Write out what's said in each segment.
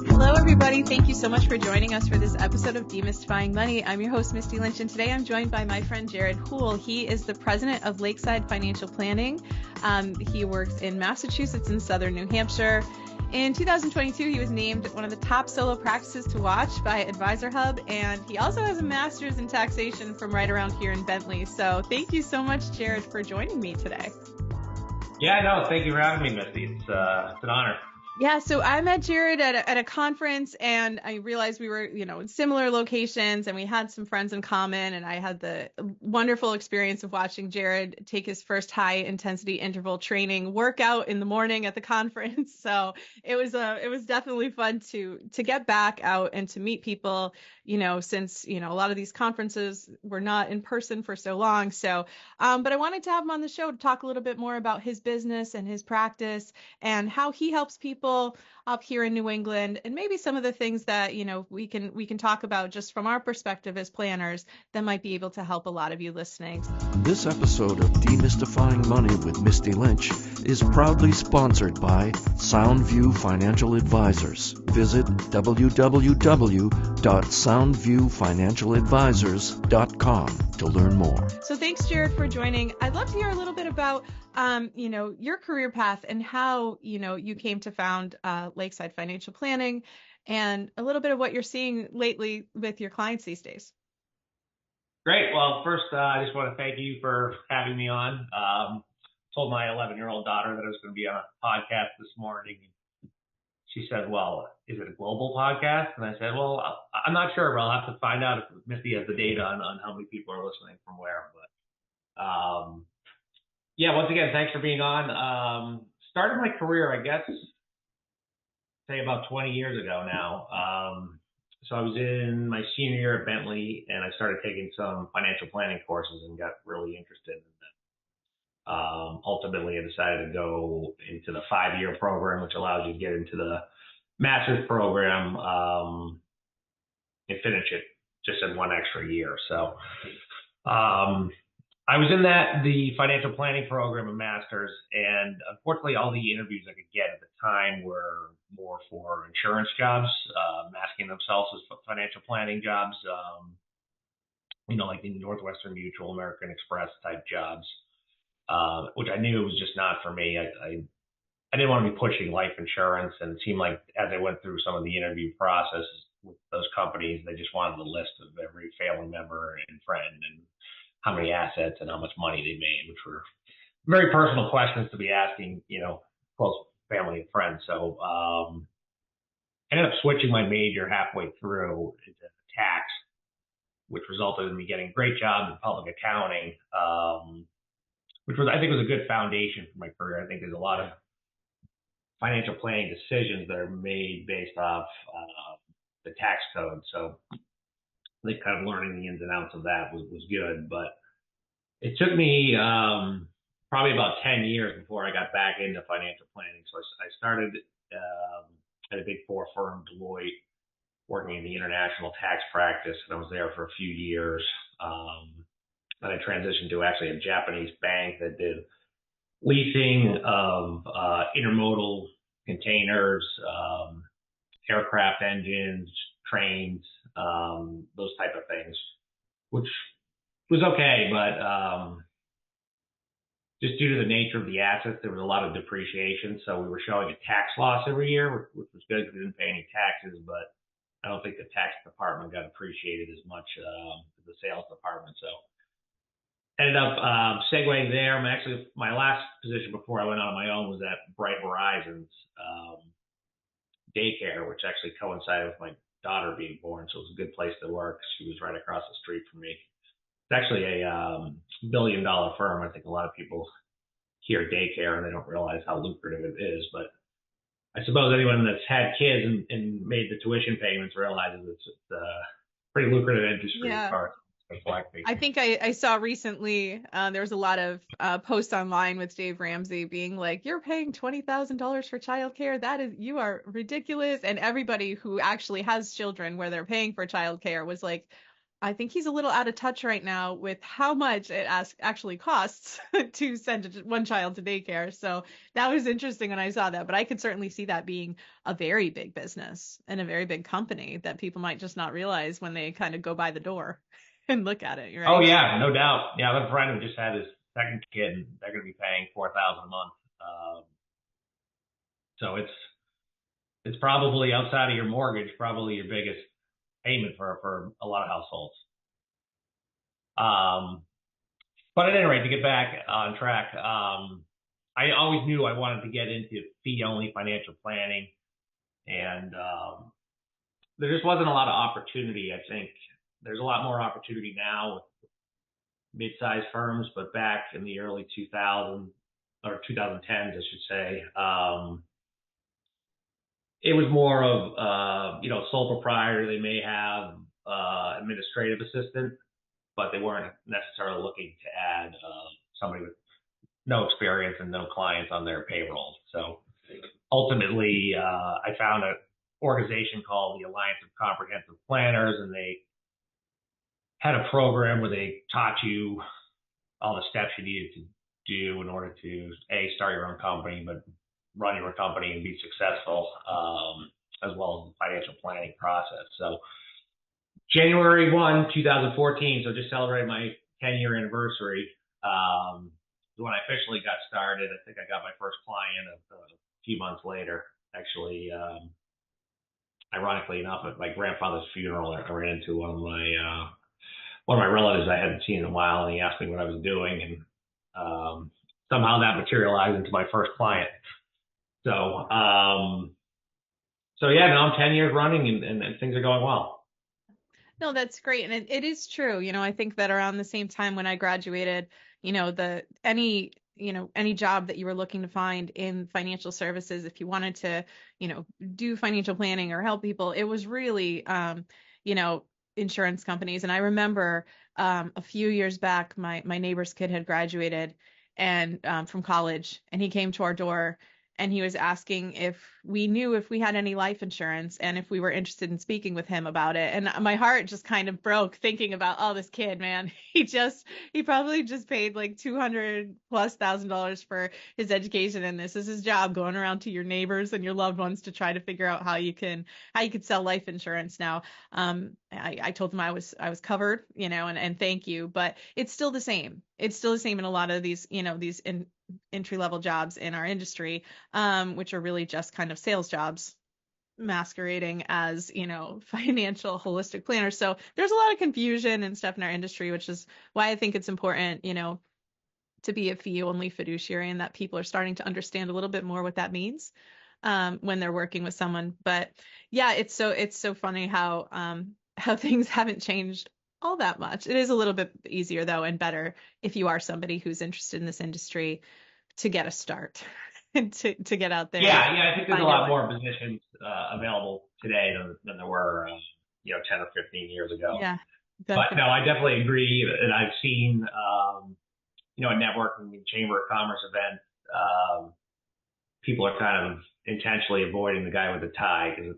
Hello, everybody. Thank you so much for joining us for this episode of Demystifying Money. I'm your host, Misty Lynch, and today I'm joined by my friend Jared Hoole. He is the president of Lakeside Financial Planning. He works in Massachusetts and southern New Hampshire. In 2022, he was named one of the top solo practices to watch by Advisor Hub, and he also has a master's in taxation from right around here in Bentley. So thank you so much, Jared, for joining me today. Yeah, no, thank you for having me, Misty. It's an honor. Yeah, so I met Jared at a conference, and I realized we were, in similar locations, and we had some friends in common, and I had the wonderful experience of watching Jared take his first high intensity interval training workout in the morning at the conference. So it was definitely fun to get back out and to meet people, since, a lot of these conferences were not in person for so long. So, but I wanted to have him on the show to talk a little bit more about his business and his practice and how he helps people up here in New England, and maybe some of the things that we can talk about just from our perspective as planners that might be able to help a lot of you listening. This episode of Demystifying Money with Misty Lynch is proudly sponsored by Soundview Financial Advisors. Visit www.soundviewfinancialadvisors.com to learn more. So thanks, Jared, for joining. I'd love to hear a little bit about your career path and how, you came to found Lakeside Financial Planning, and a little bit of what you're seeing lately with your clients these days. Great. Well, first, I just want to thank you for having me on. Told my 11-year-old daughter that I was going to be on a podcast this morning. She said, well, is it a global podcast? And I said, well, I'm not sure, but I'll have to find out if Misty has the data on how many people are listening from where. But yeah, once again, thanks for being on. Started my career, I guess, say about 20 years ago now. So I was in my senior year at Bentley, and I started taking some financial planning courses and got really interested in them. Ultimately, I decided to go into the 5-year program, which allows you to get into the master's program and finish it just in one extra year. So I was in the financial planning program and master's, and unfortunately all the interviews I could get at the time were more for insurance jobs, masking themselves as financial planning jobs, like the Northwestern Mutual, American Express type jobs, which I knew was just not for me. I didn't want to be pushing life insurance, and it seemed like as I went through some of the interview processes with those companies, they just wanted the list of every family member and friend and how many assets and how much money they made, which were very personal questions to be asking, close family and friends. So I ended up switching my major halfway through into tax, which resulted in me getting a great job in public accounting, which I think was a good foundation for my career. I think there's a lot of financial planning decisions that are made based off the tax code. So I think kind of learning the ins and outs of that was good, but it took me probably about 10 years before I got back into financial planning. So I started at a big 4 firm, Deloitte, working in the international tax practice, and I was there for a few years. Then I transitioned to actually a Japanese bank that did leasing of intermodal containers, aircraft engines, trains, those type of things, which was okay, but just due to the nature of the assets, there was a lot of depreciation. So we were showing a tax loss every year, which was good because we didn't pay any taxes, but I don't think the tax department got appreciated as much as the sales department. So ended up segueing there. My last position before I went on my own was at Bright Horizons daycare, which actually coincided with my daughter being born. So it was a good place to work. She was right across the street from me. It's actually a billion-dollar firm. I think a lot of people hear daycare and they don't realize how lucrative it is. But I suppose anyone that's had kids and made the tuition payments realizes it's a pretty lucrative industry as far as Black people. I think I saw recently there was a lot of posts online with Dave Ramsey being like, "You're paying $20,000 for childcare. You are ridiculous." And everybody who actually has children where they're paying for childcare was like, I think he's a little out of touch right now with how much it actually costs to send one child to daycare. So that was interesting when I saw that. But I could certainly see that being a very big business and a very big company that people might just not realize when they kind of go by the door and look at it, Oh right? yeah, no doubt. Yeah, I have a friend who just had his second kid, and they're going to be paying 4,000 a month. So it's probably outside of your mortgage, probably your biggest payment for a lot of households. Um, but at any rate, to get back on track, I always knew I wanted to get into fee-only financial planning, and there just wasn't a lot of opportunity. I think there's a lot more opportunity now with mid-sized firms, but back in the early 2000s or 2010s, I should say, it was more of sole proprietor. They may have administrative assistant, but they weren't necessarily looking to add somebody with no experience and no clients on their payroll. So ultimately, I found an organization called the Alliance of Comprehensive Planners, and they had a program where they taught you all the steps you needed to do in order to start your own company, but run your company and be successful, as well as the financial planning process. So January 1, 2014, so just celebrated my 10-year anniversary. When I officially got started, I think I got my first client a few months later. Actually, ironically enough, at my grandfather's funeral, I ran into one of my relatives I hadn't seen in a while, and he asked me what I was doing, and somehow that materialized into my first client. So, yeah, now I'm 10 years running, and things are going well. No, that's great. And it is true. I think that around the same time when I graduated, any job that you were looking to find in financial services, if you wanted to, do financial planning or help people, it was really, insurance companies. And I remember a few years back, my neighbor's kid had graduated and from college, and he came to our door and he was asking if we knew if we had any life insurance and if we were interested in speaking with him about it. And my heart just kind of broke thinking about, oh, this kid, man, he probably just paid like $200,000+ for his education, and this is his job, going around to your neighbors and your loved ones to try to figure out how you could sell life insurance. Now, I told him I was covered, and thank you, but it's still the same. It's still the same in a lot of these, these entry-level jobs in our industry, which are really just kind of sales jobs masquerading as, financial holistic planners. So there's a lot of confusion and stuff in our industry, which is why I think it's important, to be a fee-only fiduciary, and that people are starting to understand a little bit more what that means when they're working with someone. But yeah, it's so funny how things haven't changed all that much. It is a little bit easier though, and better if you are somebody who's interested in this industry to get a start and to get out there. Yeah, I think there's a lot more positions available today than there were, 10 or 15 years ago. Yeah, definitely. But no, I definitely agree, and I've seen, at networking and chamber of commerce events, people are kind of intentionally avoiding the guy with the tie because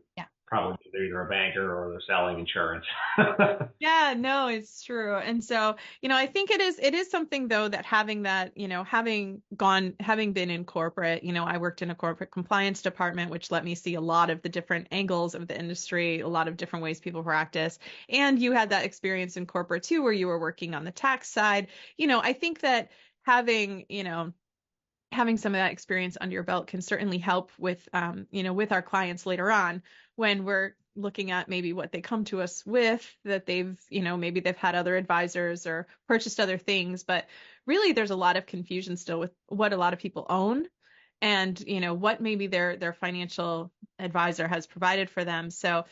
probably they're either a banker or they're selling insurance. Yeah, no, it's true. And so, I think it is something though that having that, having been in corporate, I worked in a corporate compliance department, which let me see a lot of the different angles of the industry, a lot of different ways people practice. And you had that experience in corporate too, where you were working on the tax side. I think that having some of that experience under your belt can certainly help with, with our clients later on when we're looking at maybe what they come to us with, that they've, maybe they've had other advisors or purchased other things, but really there's a lot of confusion still with what a lot of people own and, what maybe their financial advisor has provided for them. So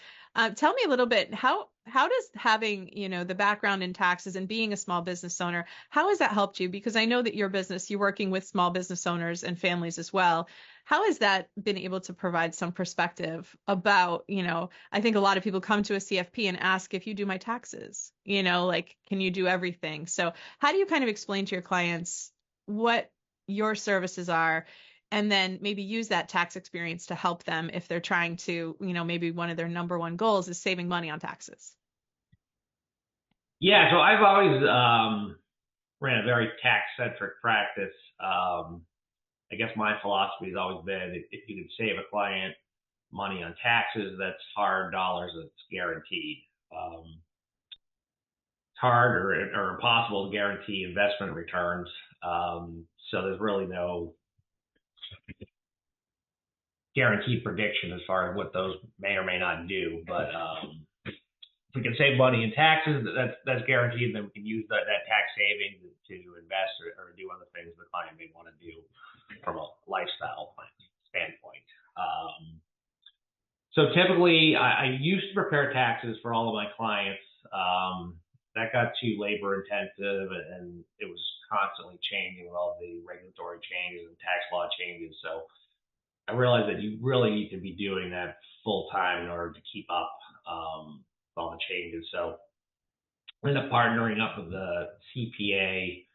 tell me a little bit, how does having, the background in taxes and being a small business owner, how has that helped you? Because I know that your business, you're working with small business owners and families as well. How has that been able to provide some perspective about, I think a lot of people come to a CFP and ask, if you do my taxes, like, can you do everything? So how do you kind of explain to your clients what your services are, and then maybe use that tax experience to help them if they're trying to, maybe one of their number one goals is saving money on taxes? Yeah, so I've always ran a very tax-centric practice. I guess my philosophy has always been if you can save a client money on taxes, that's hard dollars that's guaranteed. It's hard or impossible to guarantee investment returns. So there's really no guaranteed prediction as far as what those may or may not do. But if we can save money in taxes, that's guaranteed. Then we can use that tax savings to invest or do other things the client may want to do from a lifestyle standpoint. So typically, I used to prepare taxes for all of my clients. That got too labor intensive, and it was constantly changing with all the regulatory changes and tax law changes. So I realized that you really need to be doing that full time in order to keep up with all the changes. So I ended up partnering up with the CPA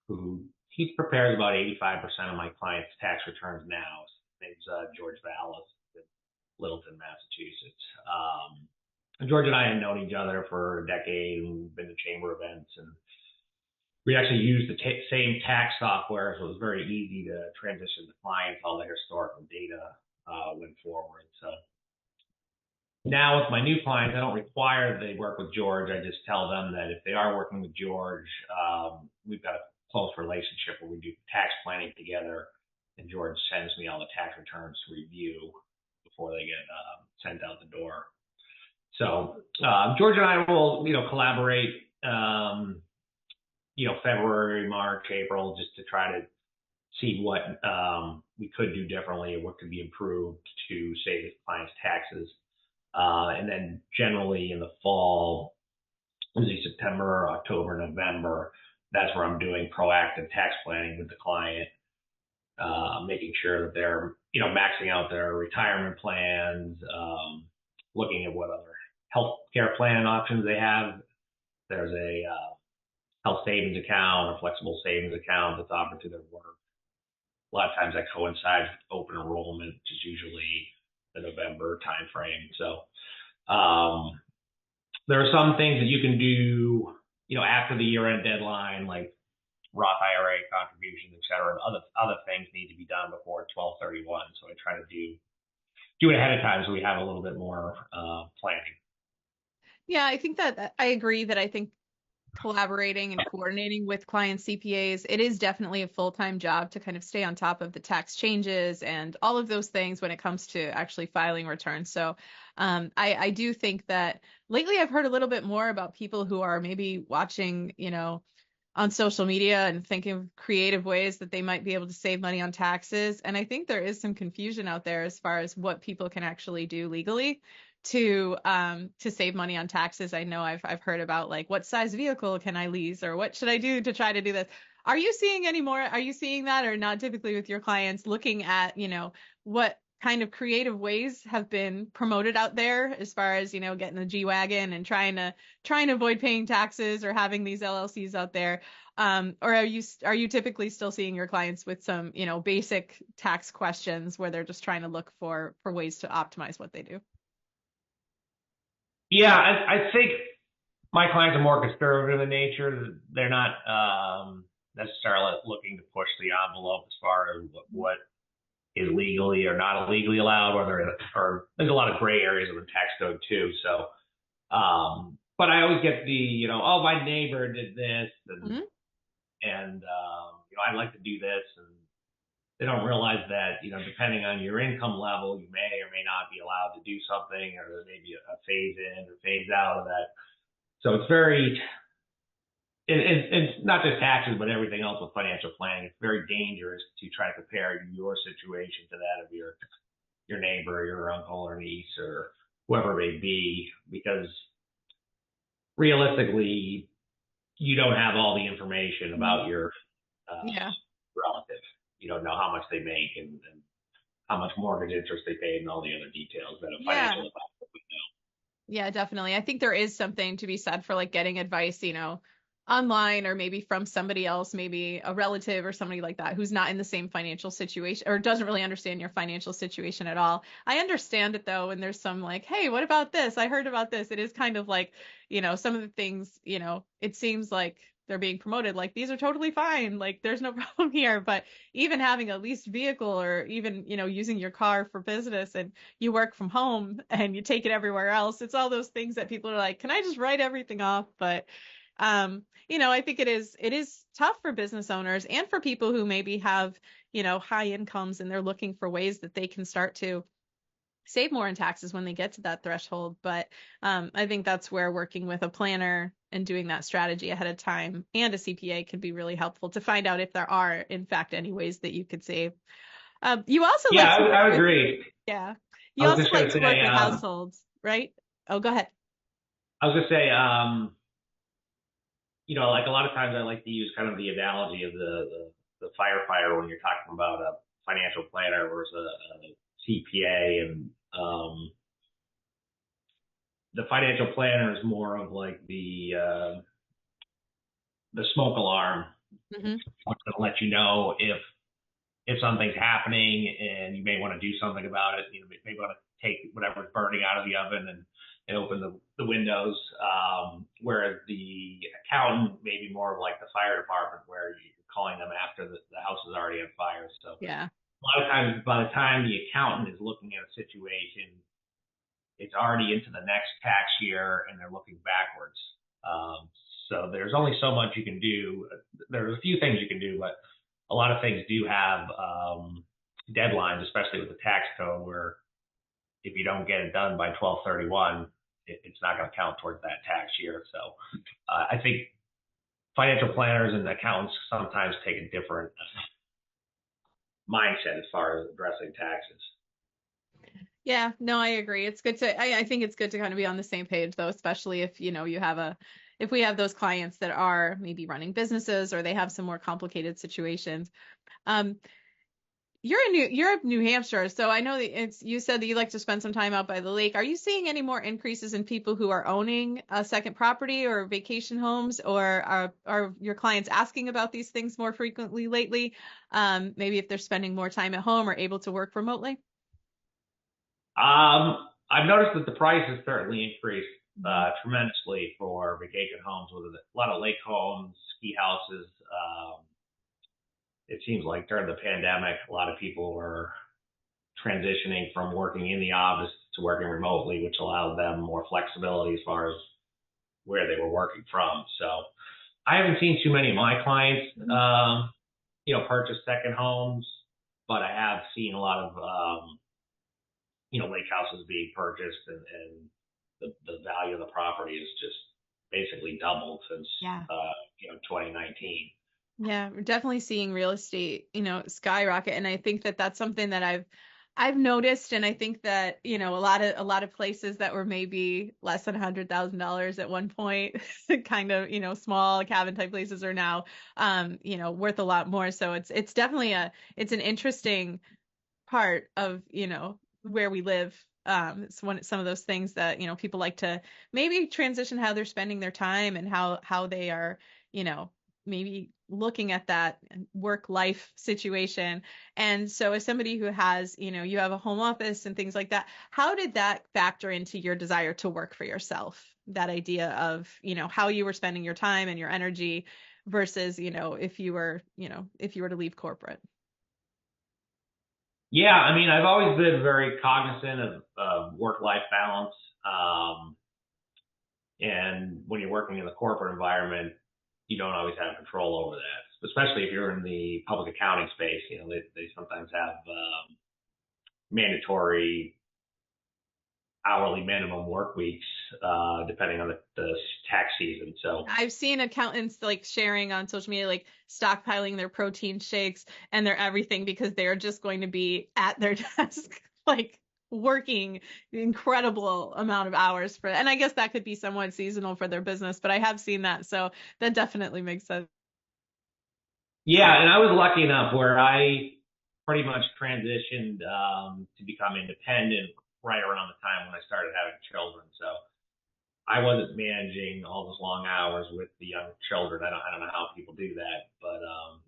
who he prepares about 85% of my clients' tax returns now. His name's George Vallis in Littleton, Massachusetts. George and I had known each other for a decade and been to chamber events, and we actually used the same tax software, so it was very easy to transition to clients all the historical data went forward. So now with my new clients, I don't require that they work with George. I just tell them that if they are working with George, we've got a close relationship where we do tax planning together, and George sends me all the tax returns to review before they get sent out the door. So George and I will, collaborate, February, March, April, just to try to see what we could do differently and what could be improved to save the clients' taxes. And then generally in the fall, usually September, October, November, that's where I'm doing proactive tax planning with the client, making sure that they're, maxing out their retirement plans, looking at what other healthcare plan options they have. There's a health savings account, a flexible savings account that's offered to their work. A lot of times that coincides with open enrollment, which is usually the November timeframe. So there are some things that you can do, after the year-end deadline, like Roth IRA contributions, et cetera. And other things need to be done before 12/31. So I try to do it ahead of time so we have a little bit more planning. Yeah, I think that I agree that I think collaborating and coordinating with client CPAs, it is definitely a full-time job to kind of stay on top of the tax changes and all of those things when it comes to actually filing returns. So I do think that lately I've heard a little bit more about people who are maybe watching, on social media and thinking of creative ways that they might be able to save money on taxes. And I think there is some confusion out there as far as what people can actually do legally to save money on taxes. I know I've heard about like what size vehicle can I lease or what should I do to try to do this. Are you seeing any more? Are you seeing that or not typically with your clients looking at, what kind of creative ways have been promoted out there as far as, getting the G-Wagon and trying to avoid paying taxes or having these LLCs out there? Or are you typically still seeing your clients with some, basic tax questions where they're just trying to look for ways to optimize what they do? Yeah, I think my clients are more conservative in nature. They're not necessarily looking to push the envelope as far as what is legally or not illegally allowed, or there's a lot of gray areas of the tax code too. So, but I always get the, oh, my neighbor did this, and I'd like to do this, and they don't realize that, depending on your income level, you may or may not be allowed to do something, or there may be a phase in or phase out of that. So it's it's not just taxes, but everything else with financial planning. It's very dangerous to try to compare your situation to that of your neighbor, your uncle or niece, or whoever it may be, because realistically, you don't have all the information about your relative. You don't know how much they make and how much mortgage interest they paid and all the other details that a financial advisor would know. Yeah, definitely. I think there is something to be said for like getting advice, online, or maybe from somebody else, maybe a relative or somebody like that who's not in the same financial situation or doesn't really understand your financial situation at all. I understand it though, and there's some like, hey, what about this? I heard about this. It is kind of like, some of the things, it seems like they're being promoted like these are totally fine, like there's no problem here. But even having a leased vehicle, or even, using your car for business, and you work from home and you take it everywhere else, it's all those things that people are like, can I just write everything off? But I think it is tough for business owners and for people who maybe have, high incomes, and they're looking for ways that they can start to save more in taxes when they get to that threshold. But I think that's where working with a planner and doing that strategy ahead of time and a CPA can be really helpful to find out if there are, in fact, any ways that you could save. You also Yeah, like to work I would with, agree. yeah, I you was also just going like to to work say, with households, right? Oh, go ahead. I was going to say, like a lot of times I like to use kind of the analogy of the firefighter when you're talking about a financial planner versus a CPA. And the financial planner is more of like the smoke alarm. Hmm. It's going to let you know if something's happening and you may want to do something about it. You may want to take whatever's burning out of the oven and open the windows. Whereas the accountant may be more like the fire department, where you're calling them after the house is already on fire. So Yeah. a lot of times, by the time the accountant is looking at a situation, it's already into the next tax year and they're looking backwards. So there's only so much you can do. There's a few things you can do, but a lot of things do have deadlines, especially with the tax code, where if you don't get it done by 12/31, it's not going to count towards that tax year. So I think financial planners and accountants sometimes take a different mindset as far as addressing taxes. Yeah, no, I agree. It's good to, I think it's good to kind of be on the same page though, especially if, if we have those clients that are maybe running businesses, or they have some more complicated situations. Um, you're New Hampshire, so I know that you said that you like to spend some time out by the lake. Are you seeing any more increases in people who are owning a second property or vacation homes, or are your clients asking about these things more frequently lately? Maybe if they're spending more time at home or able to work remotely? I've noticed that the price has certainly increased tremendously for vacation homes, with a lot of lake homes, ski houses. It seems like during the pandemic, a lot of people were transitioning from working in the office to working remotely, which allowed them more flexibility as far as where they were working from. So I haven't seen too many of my clients, purchase second homes, but I have seen a lot of, lake houses being purchased, and the value of the property has just basically doubled since, Yeah. 2019. Yeah, we're definitely seeing real estate, skyrocket, and I think that that's something that I've noticed, and I think that, a lot of places that were maybe less than $100,000 at one point, kind of, small cabin type places are now, worth a lot more. So it's definitely it's an interesting part of, where we live. It's some of those things that, people like to maybe transition how they're spending their time, and how they are, maybe looking at that work life situation. And so as somebody who has, you have a home office and things like that, how did that factor into your desire to work for yourself? That idea of, how you were spending your time and your energy versus, if you were to leave corporate. Yeah, I mean, I've always been very cognizant of work-life balance. And when you're working in the corporate environment, you don't always have control over that, especially if you're in the public accounting space. They sometimes have mandatory hourly minimum work weeks, depending on the tax season. So I've seen accountants like sharing on social media, like stockpiling their protein shakes and their everything, because they're just going to be at their desk, like working incredible amount of hours for, and I guess that could be somewhat seasonal for their business, but I have seen that. So that definitely makes sense. yeah, and I was lucky enough where I pretty much transitioned to become independent right around the time when I started having children. So I wasn't managing all those long hours with the young children. I don't know how people do that, but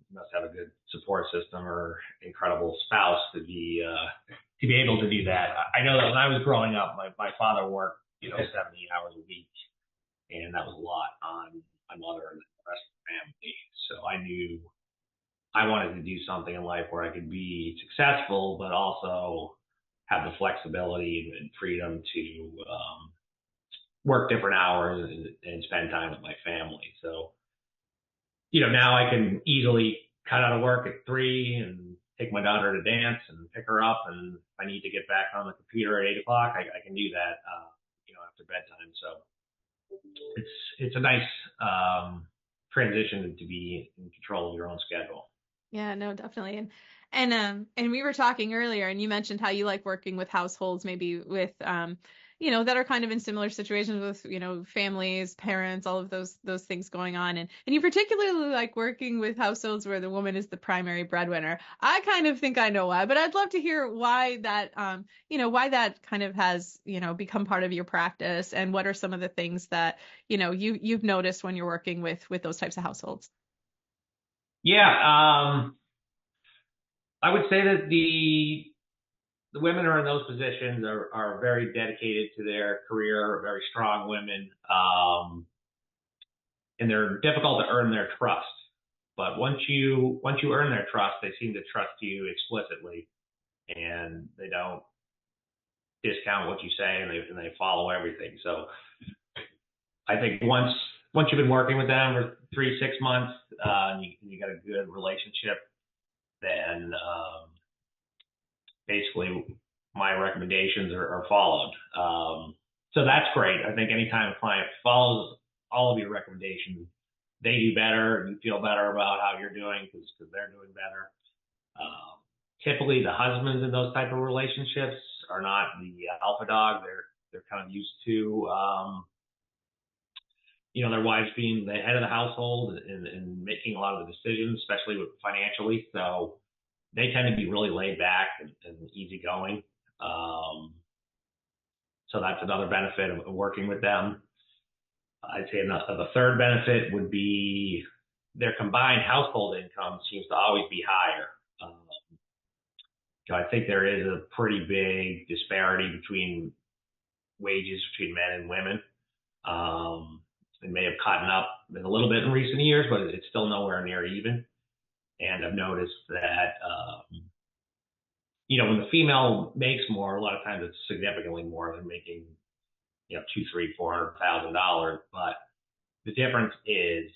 you must have a good support system or incredible spouse to be able to do that. I know that when I was growing up, my father worked 70 hours a week, and that was a lot on my mother and the rest of the family. So I knew I wanted to do something in life where I could be successful, but also have the flexibility and freedom to work different hours and spend time with my family. So, now I can easily cut out of work at 3 and take my daughter to dance and pick her up. And if I need to get back on the computer at 8 o'clock, I can do that, after bedtime. So it's a nice transition to be in control of your own schedule. Yeah, no, definitely. And we were talking earlier, and you mentioned how you like working with households, maybe with that are kind of in similar situations with, families, parents, all of those things going on. And you particularly like working with households where the woman is the primary breadwinner. I kind of think I know why, but I'd love to hear why that kind of has, become part of your practice, and what are some of the things that, you've noticed when you're working with those types of households. Yeah, I would say that the women who are in those positions are very dedicated to their career, very strong women, and they're difficult to earn their trust. But once you earn their trust, they seem to trust you explicitly, and they don't discount what you say, and they follow everything. So I think once you've been working with them for 3-6 months, and you got a good relationship, then basically my recommendations are followed. So that's great. I think anytime a client follows all of your recommendations, they do better. You feel better about how you're doing because they're doing better. Typically, the husbands in those type of relationships are not the alpha dog. They're kind of used to their wives being the head of the household and making a lot of the decisions, especially with financially. So they tend to be really laid back and easygoing. So that's another benefit of working with them. I'd say the third benefit would be their combined household income seems to always be higher. I think there is a pretty big disparity between wages between men and women. It may have caught up a little bit in recent years, but it's still nowhere near even. And I've noticed that, when the female makes more, a lot of times it's significantly more than making, $200,000, $300,000, $400,000. But the difference is,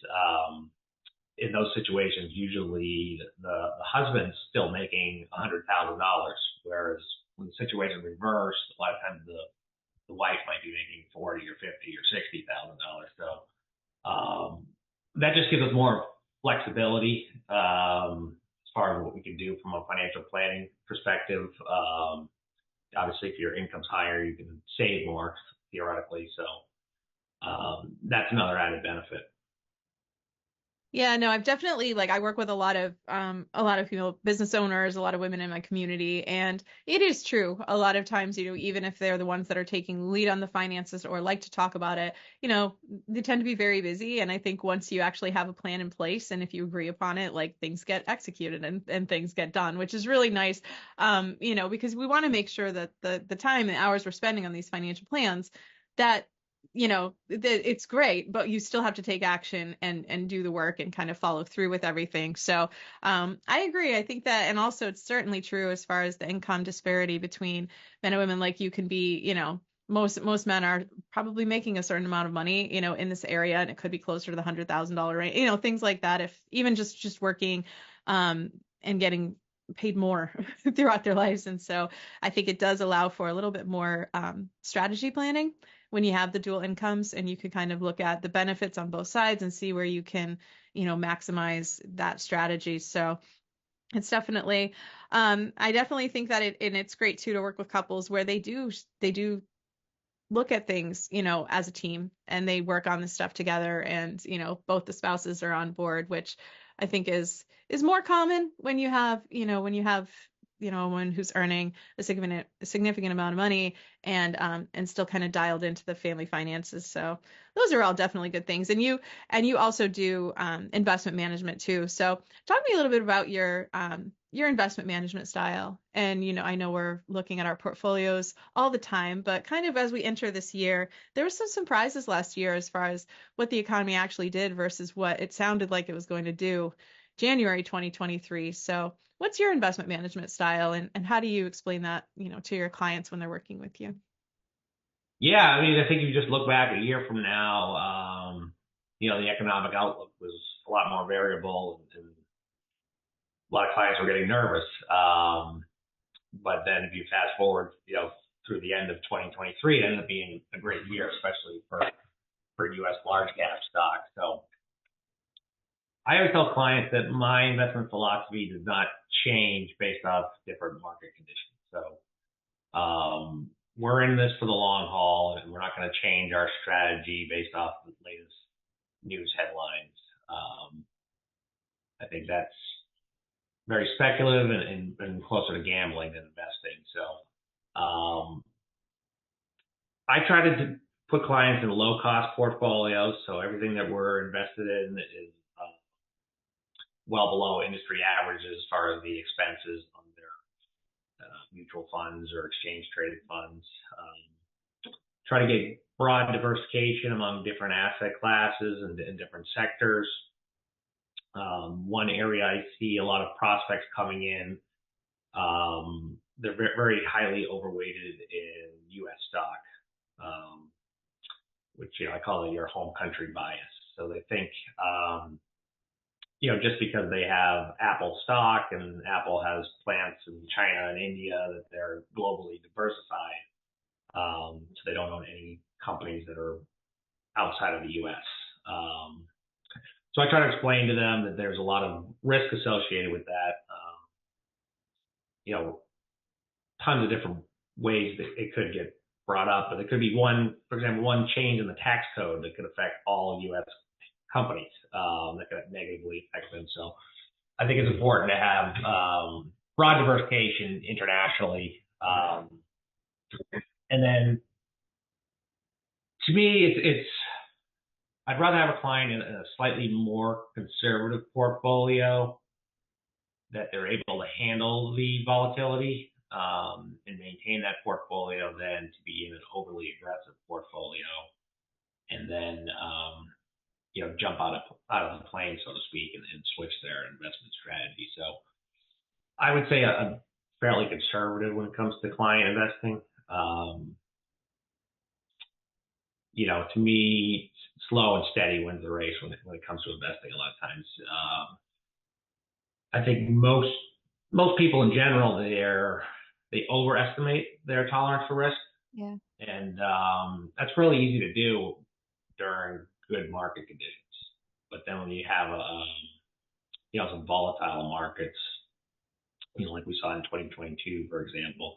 in those situations, usually the husband's still making $100,000, whereas when the situation is reversed, a lot of times the wife might be making $40,000 or $50,000 or $60,000. So that just gives us more flexibility as far as what we can do from a financial planning perspective. Obviously, if your income's higher, you can save more theoretically. So that's another added benefit. Yeah, no, I've definitely I work with a lot of female business owners, a lot of women in my community, and it is true. A lot of times, even if they're the ones that are taking the lead on the finances or like to talk about it, they tend to be very busy. And I think once you actually have a plan in place, and if you agree upon it, things get executed and things get done, which is really nice. Because we want to make sure that the time and hours we're spending on these financial plans, that it's great, but you still have to take action and do the work and kind of follow through with everything. So I agree. I think that, and also it's certainly true as far as the income disparity between men and women. You can be, most men are probably making a certain amount of money, in this area, and it could be closer to the $100,000 range, things like that. If even just working and getting paid more throughout their lives. And so I think it does allow for a little bit more strategy planning when you have the dual incomes, and you can kind of look at the benefits on both sides and see where you can, maximize that strategy. So it's definitely, I definitely think that it's great too to work with couples where they do look at things, as a team, and they work on this stuff together, and, both the spouses are on board, which I think is more common when you have, a woman who's earning a significant amount of money and still kind of dialed into the family finances. So those are all definitely good things. And you also do investment management too. So talk to me a little bit about your investment management style. And, I know we're looking at our portfolios all the time, but kind of as we enter this year, there were some surprises last year as far as what the economy actually did versus what it sounded like it was going to do January 2023. So what's your investment management style and how do you explain that, to your clients when they're working with you? Yeah, I mean, I think if you just look back a year from now, the economic outlook was a lot more variable, and a lot of clients were getting nervous. But then if you fast forward, through the end of 2023, it ended up being a great year, especially for U.S. large cap stocks. So I always tell clients that my investment philosophy does not change based off different market conditions. So we're in this for the long haul, and we're not going to change our strategy based off the latest news headlines. I think that's very speculative and closer to gambling than investing. So I try to put clients in low-cost portfolios, so everything that we're invested in is well below industry averages as far as the expenses on their mutual funds or exchange-traded funds. Try to get broad diversification among different asset classes and different sectors. One area I see a lot of prospects coming in, they're very highly overweighted in U.S. stock, which I call it your home country bias. So they think, just because they have Apple stock and Apple has plants in China and India, that they're globally diversified. So they don't own any companies that are outside of the U.S. So I try to explain to them that there's a lot of risk associated with that. Tons of different ways that it could get brought up, but there could be for example, one change in the tax code that could affect all U.S. companies that could negatively affect them. So I think it's important to have broad diversification internationally. And then to me, I'd rather have a client in a slightly more conservative portfolio that they're able to handle the volatility and maintain that portfolio than to be in an overly aggressive portfolio and then jump out of the plane, so to speak, and switch their investment strategy. So I would say I'm fairly conservative when it comes to client investing. To me, slow and steady wins the race when it comes to investing a lot of times. I think most people in general, they overestimate their tolerance for risk. Yeah. And that's really easy to do during good market conditions. But then when you have some volatile markets, like we saw in 2022, for example,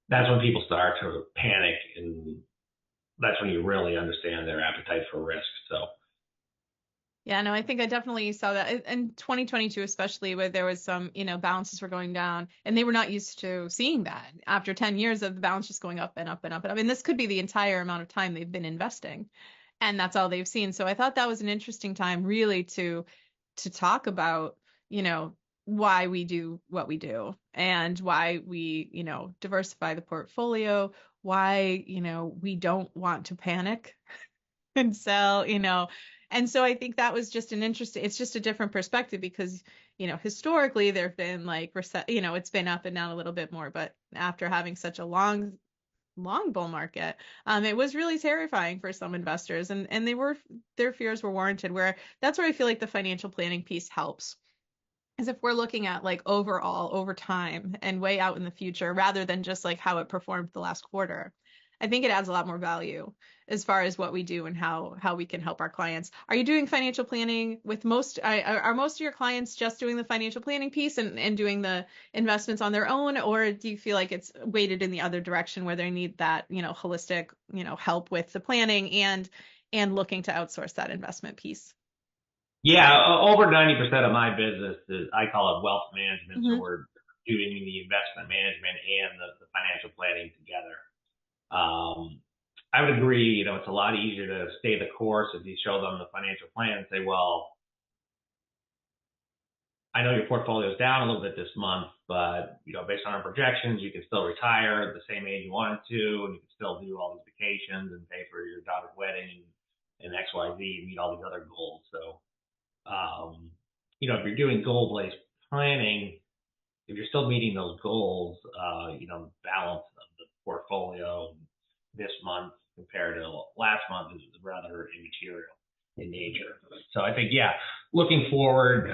that's when people start to panic, and that's when you really understand their appetite for risk. So. Yeah, no, I think I definitely saw that in 2022, especially where there was some, balances were going down and they were not used to seeing that after 10 years of the balance just going up and up and up. And I mean, this could be the entire amount of time they've been investing and that's all they've seen. So I thought that was an interesting time really to talk about, why we do what we do and why we, diversify the portfolio, why, we don't want to panic and sell, And so I think that was just it's just a different perspective because, historically there've been it's been up and down a little bit more, but after having such a long bull market, it was really terrifying for some investors and their fears were warranted, where that's where I feel like the financial planning piece helps. Is if we're looking at overall over time and way out in the future, rather than just how it performed the last quarter. I think it adds a lot more value as far as what we do and how we can help our clients. Are you doing financial planning with are most of your clients just doing the financial planning piece and doing the investments on their own? Or do you feel like it's weighted in the other direction where they need that, holistic, help with the planning and looking to outsource that investment piece? Yeah, over 90% of my business I call it wealth management. Mm-hmm. So we're doing the investment management and the financial planning together. I would agree, it's a lot easier to stay the course if you show them the financial plan and say, well, I know your portfolio is down a little bit this month, but based on our projections, you can still retire at the same age you wanted to, and you can still do all these vacations and pay for your daughter's wedding and X, Y, Z, and meet all these other goals. So, if you're doing goal-based planning, if you're still meeting those goals, balance of the portfolio this month compared to last month is rather immaterial in nature. So I think, looking forward,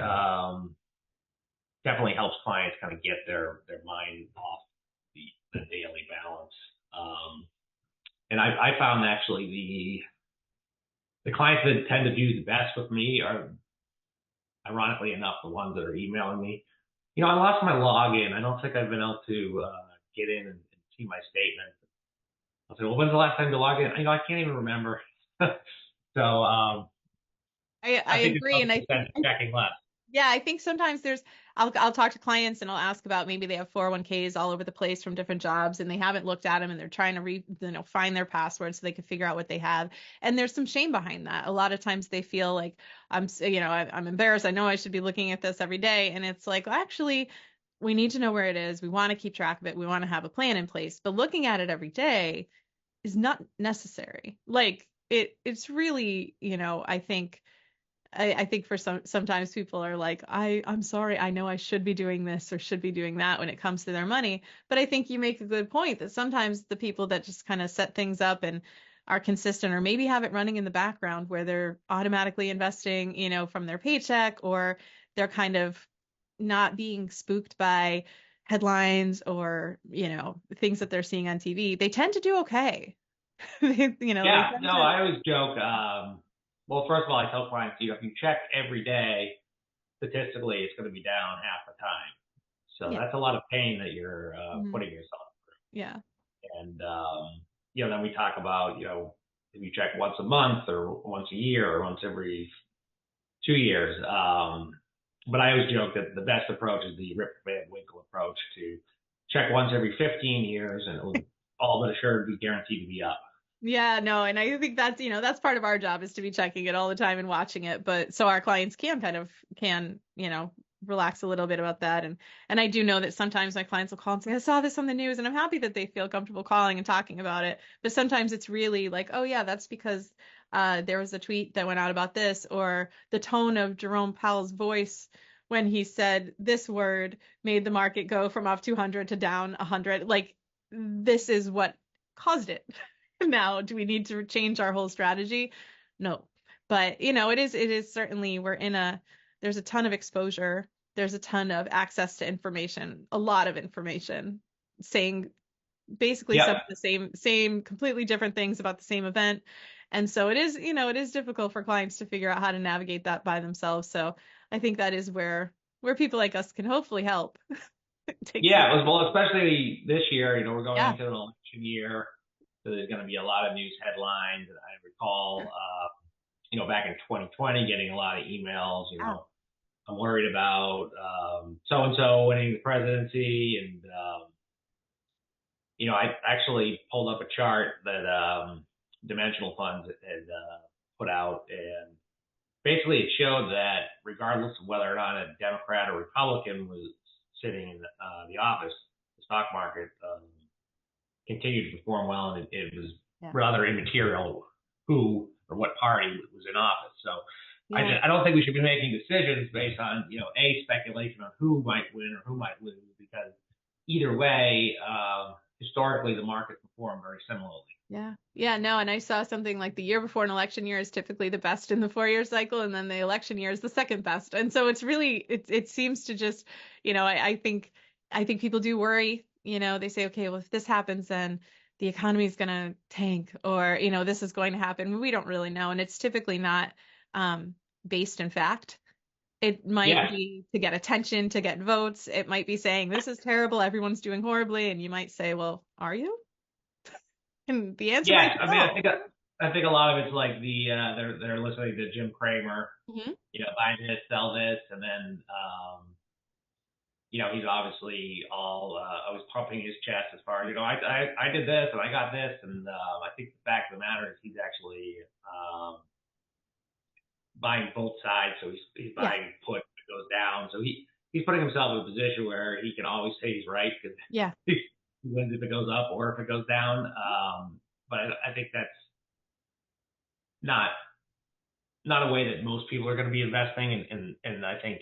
definitely helps clients kind of get their mind off the daily balance. And I found actually the clients that tend to do the best with me are, ironically enough, the ones that are emailing me. I lost my login. I don't think I've been able to get in and see my statement. I'll say, well, when's the last time you logged in? I can't even remember. So I agree, and I think checking less. Yeah, I think sometimes I'll talk to clients and I'll ask about maybe they have 401ks all over the place from different jobs and they haven't looked at them and they're trying to find their password so they can figure out what they have. And there's some shame behind that. A lot of times they feel like I'm embarrassed. I know I should be looking at this every day. And it's like, well, actually, we need to know where it is. We want to keep track of it. We want to have a plan in place. But looking at it every day is not necessary. Like it's really, I think for sometimes people are like, I'm sorry, I know I should be doing this or should be doing that when it comes to their money. But I think you make a good point that sometimes the people that just kind of set things up and are consistent or maybe have it running in the background where they're automatically investing, from their paycheck, or they're kind of not being spooked by headlines or, things that they're seeing on TV, they tend to do okay. I always joke. Well, first of all, I tell clients, if you check every day, statistically, it's going to be down half the time. So that's a lot of pain that you're putting yourself through. Yeah. And, then we talk about, if you check once a month or once a year or once every 2 years. But I always joke that the best approach is the Rip Van Winkle approach, to check once every 15 years and it will all but assured be guaranteed to be up. Yeah, no, and I think that's part of our job, is to be checking it all the time and watching it. But so our clients can relax a little bit about that. And I do know that sometimes my clients will call and say, I saw this on the news, and I'm happy that they feel comfortable calling and talking about it. But sometimes it's really like, oh yeah, that's because there was a tweet that went out about this, or the tone of Jerome Powell's voice when he said this word made the market go from up 200 to down 100. Like, this is what caused it. Now, do we need to change our whole strategy? No. But, it is certainly, there's a ton of exposure. There's a ton of access to information, a lot of information saying basically some of the same completely different things about the same event. And so it is difficult for clients to figure out how to navigate that by themselves. So I think that is where people like us can hopefully help. Well, especially this year, we're going into an election year. So there's going to be a lot of news headlines. And I recall, back in 2020, getting a lot of emails, I'm worried about so-and-so winning the presidency. And, I actually pulled up a chart that Dimensional Funds had put out. And basically it showed that regardless of whether or not a Democrat or Republican was sitting in the office, the stock market continued to perform well, and it was rather immaterial who or what party was in office. So I don't think we should be making decisions based on, speculation on who might win or who might lose, because either way, historically, the market performed very similarly. Yeah, no, and I saw something like the year before an election year is typically the best in the 4-year cycle, and then the election year is the second best. And so it's really, it seems to just, I think people do worry. They say, okay, well, if this happens, then the economy is going to tank, or, this is going to happen. We don't really know. And it's typically not based in fact. It might be to get attention, to get votes. It might be saying, this is terrible, everyone's doing horribly. And you might say, well, are you? And the answer might be no. I think a lot of it's like they're listening to Jim Cramer, buy this, sell this, and then, he's obviously always pumping his chest as far as, I did this and I got this. And I think the fact of the matter is he's actually buying both sides. So he's buying put if it goes down. So he's putting himself in a position where he can always say he's right because he wins if it goes up or if it goes down. But I think that's not a way that most people are going to be investing. And I think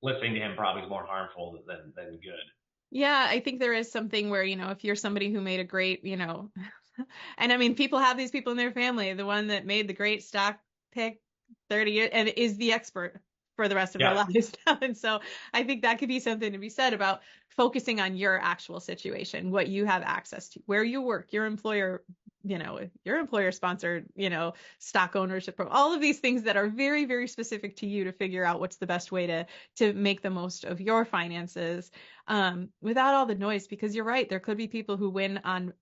listening to him probably is more harmful than good. Yeah, I think there is something where, if you're somebody who made a great, and I mean, people have these people in their family, the one that made the great stock pick 30 years and is the expert for the rest of their lives now. And so I think that could be something to be said about focusing on your actual situation, what you have access to, where you work, your employer, your employer sponsored, stock ownership, all of these things that are very, very specific to you to figure out what's the best way to make the most of your finances without all the noise, because you're right. There could be people who win on,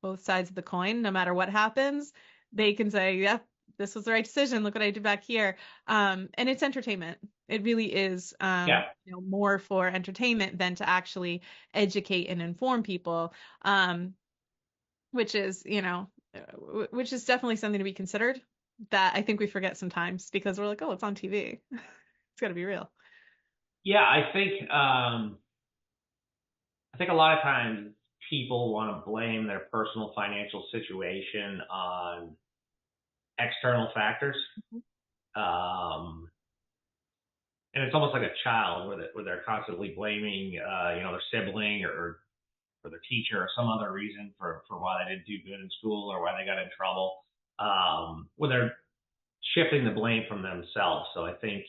both sides of the coin. No matter what happens, they can say, yeah, this was the right decision. Look what I did back here. And it's entertainment. It really is more for entertainment than to actually educate and inform people, which is definitely something to be considered that I think we forget sometimes because we're like, oh, it's on TV. It's got to be real. Yeah, I think a lot of times people want to blame their personal financial situation on external factors. And it's almost like a child where they're constantly blaming, their sibling or their teacher or some other reason for why they didn't do good in school or why they got in trouble, where they're shifting the blame from themselves. So I think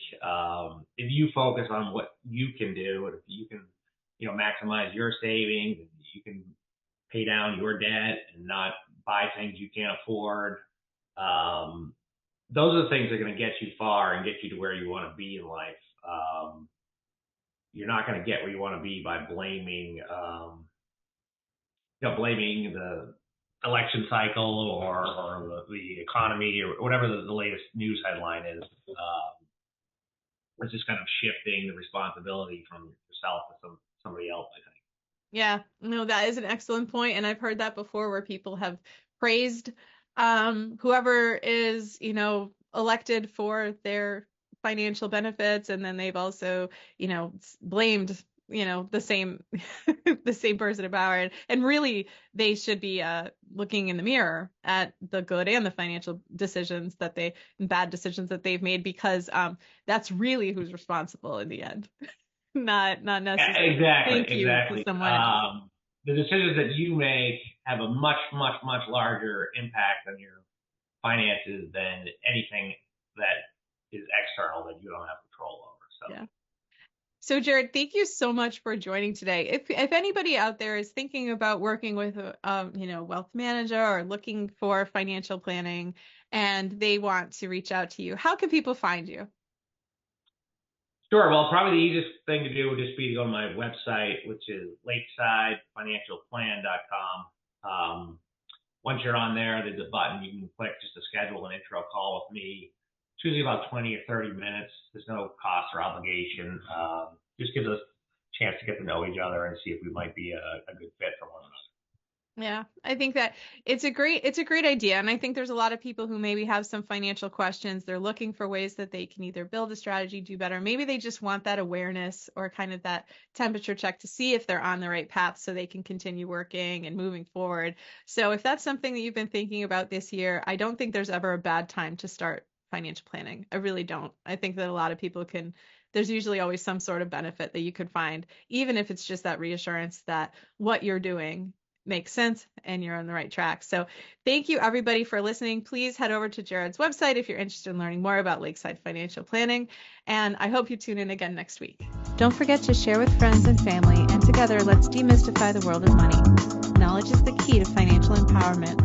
if you focus on what you can do, and if you can, maximize your savings, and you can pay down your debt and not buy things you can't afford, those are the things that are going to get you far and get you to where you want to be in life. You're not going to get where you want to be by blaming the election cycle or the economy or whatever the latest news headline is. It's just kind of shifting the responsibility from yourself to somebody else, I think. Yeah, no, that is an excellent point. And I've heard that before where people have praised whoever is, elected for their financial benefits. And then they've also, blamed, the same the same person about it. And really, they should be looking in the mirror at the good and the financial decisions bad decisions that they've made, because that's really who's responsible in the end. Not necessarily. Exactly. The decisions that you make have a much, much, much larger impact on your finances than anything that is external that you don't have control over. So. Yeah. So Jared, thank you so much for joining today. If anybody out there is thinking about working with a wealth manager or looking for financial planning and they want to reach out to you, how can people find you? Sure. Well, probably the easiest thing to do would just be to go to my website, which is lakesidefinancialplan.com. Once you're on there, there's a button you can click just to schedule an intro call with me. It's usually about 20 or 30 minutes. There's no cost or obligation. Just gives us a chance to get to know each other and see if we might be a good fit for one another. Yeah, I think that it's a great idea. And I think there's a lot of people who maybe have some financial questions. They're looking for ways that they can either build a strategy, do better. Maybe they just want that awareness or kind of that temperature check to see if they're on the right path so they can continue working and moving forward. So if that's something that you've been thinking about this year, I don't think there's ever a bad time to start financial planning. I really don't. I think that a lot of people there's usually always some sort of benefit that you could find, even if it's just that reassurance that what you're doing makes sense and you're on the right track. So thank you everybody for listening. Please head over to Jared's website if you're interested in learning more about Lakeside Financial Planning. And I hope you tune in again next week. Don't forget to share with friends and family, and together let's demystify the world of money. Knowledge is the key to financial empowerment.